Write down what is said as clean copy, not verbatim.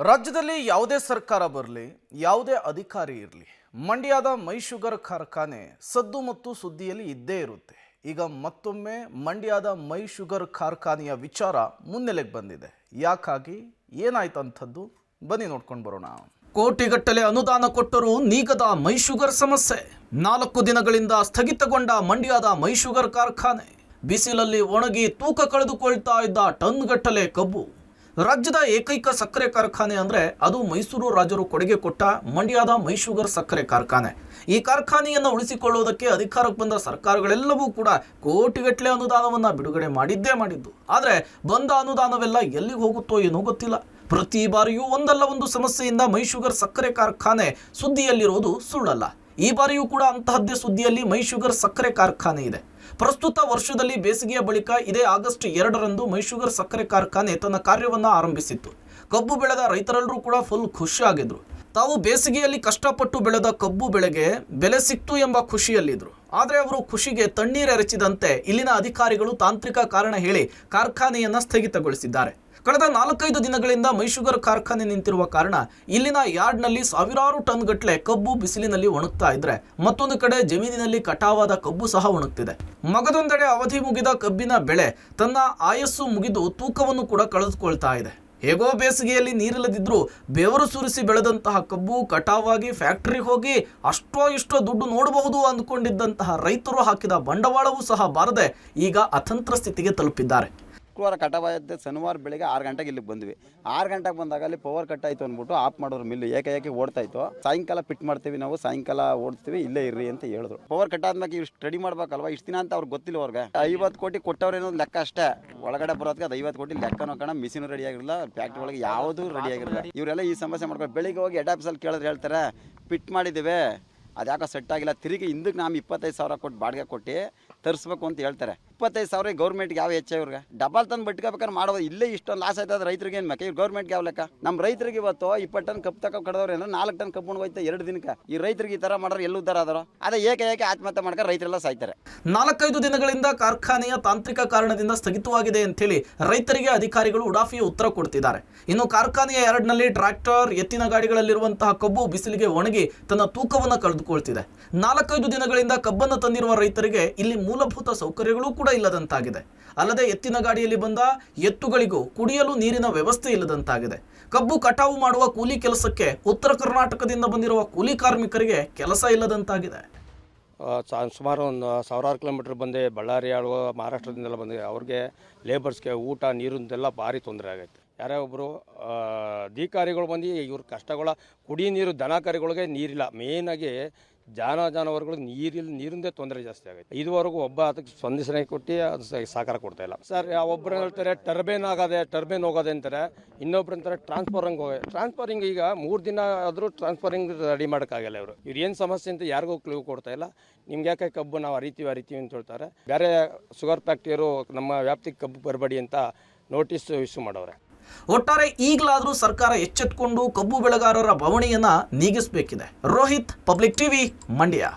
ರಾಜ್ಯದಲ್ಲಿ ಯಾವುದೇ ಸರ್ಕಾರ ಬರಲಿ, ಯಾವುದೇ ಅಧಿಕಾರಿ ಇರಲಿ, ಮಂಡ್ಯದ ಮೈ ಶುಗರ್ ಕಾರ್ಖಾನೆ ಸದ್ದು ಮತ್ತು ಸುದ್ದಿಯಲ್ಲಿ ಇದ್ದೇ ಇರುತ್ತೆ. ಈಗ ಮತ್ತೊಮ್ಮೆ ಮಂಡ್ಯದ ಮೈ ಶುಗರ್ ಕಾರ್ಖಾನೆಯ ವಿಚಾರ ಮುನ್ನೆಲೆಗೆ ಬಂದಿದೆ. ಯಾಕಾಗಿ, ಏನಾಯ್ತಂಥದ್ದು ಬನ್ನಿ ನೋಡ್ಕೊಂಡು ಬರೋಣ. ಕೋಟಿಗಟ್ಟಲೆ ಅನುದಾನ ಕೊಟ್ಟರೂ ನೀಗದ ಮೈ ಶುಗರ್ ಸಮಸ್ಯೆ. 4 ದಿನಗಳಿಂದ ಸ್ಥಗಿತಗೊಂಡ ಮಂಡ್ಯದ ಮೈ ಶುಗರ್ ಕಾರ್ಖಾನೆ. ಬಿಸಿಲಲ್ಲಿ ಒಣಗಿ ತೂಕ ಕಳೆದುಕೊಳ್ತಾ ಇದ್ದ ಟನ್ಗಟ್ಟಲೆ ಕಬ್ಬು. ರಾಜ್ಯದ ಏಕೈಕ ಸಕ್ಕರೆ ಕಾರ್ಖಾನೆ ಅಂದರೆ ಅದು ಮೈಸೂರು ರಾಜರು ಕೊಡುಗೆ ಕೊಟ್ಟ ಮಂಡ್ಯದ ಮೈ ಶುಗರ್ ಸಕ್ಕರೆ ಕಾರ್ಖಾನೆ. ಈ ಕಾರ್ಖಾನೆಯನ್ನು ಉಳಿಸಿಕೊಳ್ಳುವುದಕ್ಕೆ ಅಧಿಕಾರಕ್ಕೆ ಬಂದ ಸರ್ಕಾರಗಳೆಲ್ಲವೂ ಕೂಡ ಕೋಟಿಗಟ್ಟಲೆ ಅನುದಾನವನ್ನು ಬಿಡುಗಡೆ ಮಾಡಿದ್ದು. ಆದರೆ ಬಂದ ಅನುದಾನವೆಲ್ಲ ಎಲ್ಲಿಗೆ ಹೋಗುತ್ತೋ ಏನೋ ಗೊತ್ತಿಲ್ಲ. ಪ್ರತಿ ಬಾರಿಯೂ ಒಂದಲ್ಲ ಒಂದು ಸಮಸ್ಯೆಯಿಂದ ಮೈ ಶುಗರ್ ಸಕ್ಕರೆ ಕಾರ್ಖಾನೆ ಸುದ್ದಿಯಲ್ಲಿರೋದು ಸುಳ್ಳಲ್ಲ. ಈ ಬಾರಿಯೂ ಕೂಡ ಅಂತಹದ್ದೇ ಸುದ್ದಿಯಲ್ಲಿ ಮೈ ಶುಗರ್ ಸಕ್ಕರೆ ಕಾರ್ಖಾನೆ ಇದೆ. ಪ್ರಸ್ತುತ ವರ್ಷದಲ್ಲಿ ಬೇಸಿಗೆಯ ಬಳಿಕ ಇದೇ ಆಗಸ್ಟ್ 2ರಂದು ಮೈ ಶುಗರ್ ಸಕ್ಕರೆ ಕಾರ್ಖಾನೆ ತನ್ನ ಕಾರ್ಯವನ್ನು ಆರಂಭಿಸಿತ್ತು. ಕಬ್ಬು ಬೆಳೆದ ರೈತರೆಲ್ಲರೂ ಕೂಡ ಫುಲ್ ಖುಷಿಯಾಗಿದ್ರು. ತಾವು ಬೇಸಿಗೆಯಲ್ಲಿ ಕಷ್ಟಪಟ್ಟು ಬೆಳೆದ ಕಬ್ಬು ಬೆಳೆಗೆ ಬೆಲೆ ಸಿಕ್ತು ಎಂಬ ಖುಷಿಯಲ್ಲಿದ್ರು. ಆದರೆ ಅವರು ಖುಷಿಗೆ ತಣ್ಣೀರೆರಚಿದಂತೆ ಇಲ್ಲಿನ ಅಧಿಕಾರಿಗಳು ತಾಂತ್ರಿಕ ಕಾರಣ ಹೇಳಿ ಕಾರ್ಖಾನೆಯನ್ನು ಸ್ಥಗಿತಗೊಳಿಸಿದ್ದಾರೆ. ಕಳೆದ 4-5 ದಿನಗಳಿಂದ ಮೈ ಶುಗರ್ ಕಾರ್ಖಾನೆ ನಿಂತಿರುವ ಕಾರಣ ಇಲ್ಲಿನ ಯಾರ್ಡ್ನಲ್ಲಿ ಸಾವಿರಾರು ಟನ್ ಗಟ್ಟಲೆ ಕಬ್ಬು ಬಿಸಿಲಿನಲ್ಲಿ ಒಣಗ್ತಾ ಇದ್ರೆ, ಮತ್ತೊಂದು ಕಡೆ ಜಮೀನಿನಲ್ಲಿ ಕಟಾವಾದ ಕಬ್ಬು ಸಹ ಒಣಗ್ತಿದೆ. ಮಗದೊಂದೆಡೆ ಅವಧಿ ಮುಗಿದ ಕಬ್ಬಿನ ಬೆಳೆ ತನ್ನ ಆಯಸ್ಸು ಮುಗಿದು ತೂಕವನ್ನು ಕೂಡ ಕಳೆದುಕೊಳ್ತಾ ಇದೆ. ಹೇಗೋ ಬೇಸಿಗೆಯಲ್ಲಿ ನೀರಿಲ್ಲದಿದ್ರೂ ಬೆವರು ಸುರಿಸಿ ಬೆಳೆದಂತಹ ಕಬ್ಬು ಕಟಾವಾಗಿ ಫ್ಯಾಕ್ಟರಿಗೆ ಹೋಗಿ ಅಷ್ಟೋ ಇಷ್ಟೋ ದುಡ್ಡು ನೋಡಬಹುದು ಅಂದ್ಕೊಂಡಿದ್ದಂತಹ ರೈತರು ಹಾಕಿದ ಬಂಡವಾಳವೂ ಸಹ ಬಾರದೆ ಈಗ ಅತಂತ್ರ ಸ್ಥಿತಿಗೆ ತಲುಪಿದ್ದಾರೆ. ಶುಕ್ರವಾರ ಕಟಾವಾದ ಶನಿವಾರ ಬೆಳಿಗ್ಗೆ 6 ಗಂಟೆಗೆ ಇಲ್ಲಿಗೆ ಬಂದ್ವಿ. 6 ಗಂಟೆಗೆ ಬಂದಾಗ ಅಲ್ಲಿ ಪವರ್ ಕಟ್ ಆಯಿತು ಅಂದ್ಬಿಟ್ಟು ಆಫ್ ಮಾಡೋರು ಮಿಲ್ಲು ಏಕೆ ಓಡ್ತಾ ಇತ್ತು. ಸಾಯಂಕಾಲ ಪಿಟ್ ಮಾಡ್ತೀವಿ, ನಾವು ಸಾಯಂಕಾಲ ಓಡಿಸ್ತೀವಿ, ಇಲ್ಲೇ ಇರ್ರಿ ಅಂತ ಹೇಳಿದ್ರು. ಪವರ್ ಕಟ್ ಆದ್ಮೇಲೆ ಇಷ್ಟು ರೆಡಿ ಮಾಡ್ಬೇಕಲ್ವಾ, ಇಷ್ಟು ದಿನ ಅಂತ ಅವ್ರಿಗೆ ಗೊತ್ತಿಲ್ಲ. ಅವ್ರಿಗೆ 50 ಕೋಟಿ ಕೊಟ್ಟವ್ರೇನೋ ಲೆಕ್ಕ ಅಷ್ಟೇ. ಒಳಗಡೆ ಬರೋದಕ್ಕೆ ಅದು 50 ಕೋಟಿ ಲೆಕ್ಕನೋ ಕಣ. ಮಿಷಿನ್ ರೆಡಿ ಆಗಿರಲಿಲ್ಲ, ಫ್ಯಾಕ್ಟ್ರಿ ಒಳಗೆ ಯಾವುದೂ ರೆಡಿ ಆಗಿರಲಿಲ್ಲ. ಇವರೆಲ್ಲ ಈ ಸಮಸ್ಯೆ ಮಾಡ್ಕೊಂಡು ಬೆಳಿಗ್ಗೆ ಹೋಗಿ ಹೆಡ್ ಆಫೀಸಲ್ಲಿ ಕೇಳಿದ್ರೆ ಹೇಳ್ತಾರೆ ಪಿಟ್ ಮಾಡಿದ್ದೇವೆ, ಅದ್ಯಾಕೋ ಸೆಟ್ ಆಗಿಲ್ಲ, ತಿರುಗಿ ಹಿಂದಕ್ಕೆ ನಾವು 25,000 ಕೊಟ್ಟು ಬಾಡಿಗೆ ಕೊಟ್ಟು ತರಿಸ್ಬೇಕು ಅಂತ ಹೇಳ್ತಾರೆ. 25,000 ಗೌರ್ಮೆಂಟ್ಗೆ ಯಾವ ಹೆಚ್ಚ ಇವ್ರಿಗೆ ಡಬಲ್ ತಂದು ಬಟ್ಕೋಬೇಕಾದ್ರೆ ಮಾಡೋದು. ಇಲ್ಲೇ ಇಷ್ಟೊಂದು ಲಾಸ್ ಆಯ್ತದ ರೈತರಿಗೆ ಏನು ಬೇಕು, ಇವ್ರು ಗೌರ್ಮೆಂಟ್ಗೆ ಯಾವ ಲೆಕ್ಕ? ನಮ್ಮ ರೈತರಿಗೆ ಇವತ್ತು 20 ಟನ್ ಕಬ್ಬು ತಗೋ ಕಡ್ದವ್ರು ಏನೋ 4 ಟನ್ ಕಬ್ಬು ಹೋಯ್ತು 2 ದಿನಕ್ಕೆ. ಈ ರೈತರಿಗೆ ಈ ಥರ ಮಾಡೋರು ಎಲ್ಲೂ ಉದ್ದಾರ ಆದರೋ? ಅದೇ ಏಕೆ ಆತ್ಮಹತ್ಯೆ ಮಾಡ್ಕೊಂಡು ರೈತರೆಲ್ಲ ಸಾಯ್ತಾರೆ. 4-5 ದಿನಗಳಿಂದ ಕಾರ್ಖಾನೆಯ ತಾಂತ್ರಿಕ ಕಾರಣದಿಂದ ಸ್ಥಗಿತವಾಗಿದೆ ಅಂತೇಳಿ ರೈತರಿಗೆ ಅಧಿಕಾರಿಗಳು ಉಡಾಫಿಯ ಉತ್ತರ ಕೊಡ್ತಿದ್ದಾರೆ. ಇನ್ನು ಕಾರ್ಖಾನೆಯ ಯಾರ್ಡ್ನಲ್ಲಿ ಟ್ರ್ಯಾಕ್ಟರ್, ಎತ್ತಿನ ಗಾಡಿಗಳಲ್ಲಿರುವಂತಹ ಕಬ್ಬು ಬಿಸಿಲಿಗೆ ಒಣಗಿ ತನ್ನ ತೂಕವನ್ನು ಕಳೆದುಕೊಳ್ತಿದೆ. 4-5 ದಿನಗಳಿಂದ ಕಬ್ಬನ್ನು ತಂದಿರುವ ರೈತರಿಗೆ ಇಲ್ಲಿ ಮೂಲಭೂತ ಸೌಕರ್ಯಗಳು ಕೂಡ ಇಲ್ಲದಂತಾಗಿದೆ. ಅಲ್ಲದೆ ಎತ್ತಿನ ಗಾಡಿಯಲ್ಲಿ ಬಂದ ಎತ್ತುಗಳಿಗೂ ಕುಡಿಯಲು ನೀರಿನ ವ್ಯವಸ್ಥೆ ಇಲ್ಲದಂತಾಗಿದೆ. ಕಬ್ಬು ಕಟಾವು ಮಾಡುವ ಕೂಲಿ ಕೆಲಸಕ್ಕೆ ಉತ್ತರ ಕರ್ನಾಟಕದಿಂದ ಬಂದಿರುವ ಕೂಲಿ ಕಾರ್ಮಿಕರಿಗೆ ಕೆಲಸ ಇಲ್ಲದಂತಾಗಿದೆ. ಸುಮಾರು ಒಂದು 1000 ಕಿಲೋಮೀಟರ್ ಬಂದು ಬಳ್ಳಾರಿ ಆಳುವ ಮಹಾರಾಷ್ಟ್ರದಿಂದೆಲ್ಲ ಬಂದು ಅವ್ರಿಗೆ ಲೇಬರ್ಸ್ಗೆ ಊಟ ನೀರಿಂದೆಲ್ಲ ಭಾರಿ ತೊಂದರೆ ಆಗೈತೆ. ಯಾರೇ ಒಬ್ಬರು ಅಧಿಕಾರಿಗಳು ಬಂದು ಇವ್ರ ಕಷ್ಟಗಳ ಕುಡಿ ನೀರು, ದನ ಕರುಗಳಿಗೆ ನೀರಿಲ್ಲ. ಮೇಯ್ನಾಗಿ ಜಾನುವಾರುಗಳಿಗೆ ನೀರಿಂದೇ ತೊಂದರೆ ಜಾಸ್ತಿ ಆಗುತ್ತೆ. ಇದುವರೆಗೂ ಒಬ್ಬ ಅದಕ್ಕೆ ಸ್ಪಂದಿಸನೆ ಕೊಟ್ಟು ಅದು ಸಹಕಾರ ಕೊಡ್ತಾ ಇಲ್ಲ ಸರ್. ಒಬ್ಬರು ಹೇಳ್ತಾರೆ ಟರ್ಬೈನ್ ಹೋಗೋದೆ ಅಂತಾರೆ, ಇನ್ನೊಬ್ರು ಅಂತಾರೆ ಟ್ರಾನ್ಸ್ಫರಿಂಗ್ ಈಗ 3 ದಿನ ಆದರೂ ಟ್ರಾನ್ಸ್ಫರಿಂಗ್ ರೆಡಿ ಮಾಡೋಕ್ಕಾಗಲ್ಲ. ಇವ್ರು ಏನು ಸಮಸ್ಯೆ ಅಂತ ಯಾರಿಗೂ ಕ್ಲೂ ಕೊಡ್ತಾ ಇಲ್ಲ. ನಿಮ್ಗೆ ಯಾಕೆ ಕಬ್ಬು ನಾವು ಅರಿತೀವಿ ಅಂತ ಹೇಳ್ತಾರೆ. ಬೇರೆ ಶುಗರ್ ಫ್ಯಾಕ್ಟ್ರಿಯರು ನಮ್ಮ ವ್ಯಾಪ್ತಿಗೆ ಕಬ್ಬು ಬರಬೇಡಿ ಅಂತ ನೋಟಿಸ್ ಇಶ್ಯೂ ಮಾಡವ್ರೆ. ಒಟ್ಟಾರೆ ಈಗಲಾದರೂ ಸರ್ಕಾರ ಎಚ್ಚೆತ್ತುಕೊಂಡು ಕಬ್ಬು ಬೆಳೆಗಾರರ ಬವಣೆಯನ್ನ ನೀಗಿಸಬೇಕಿದೆ. Rohit, public TV, Mandya.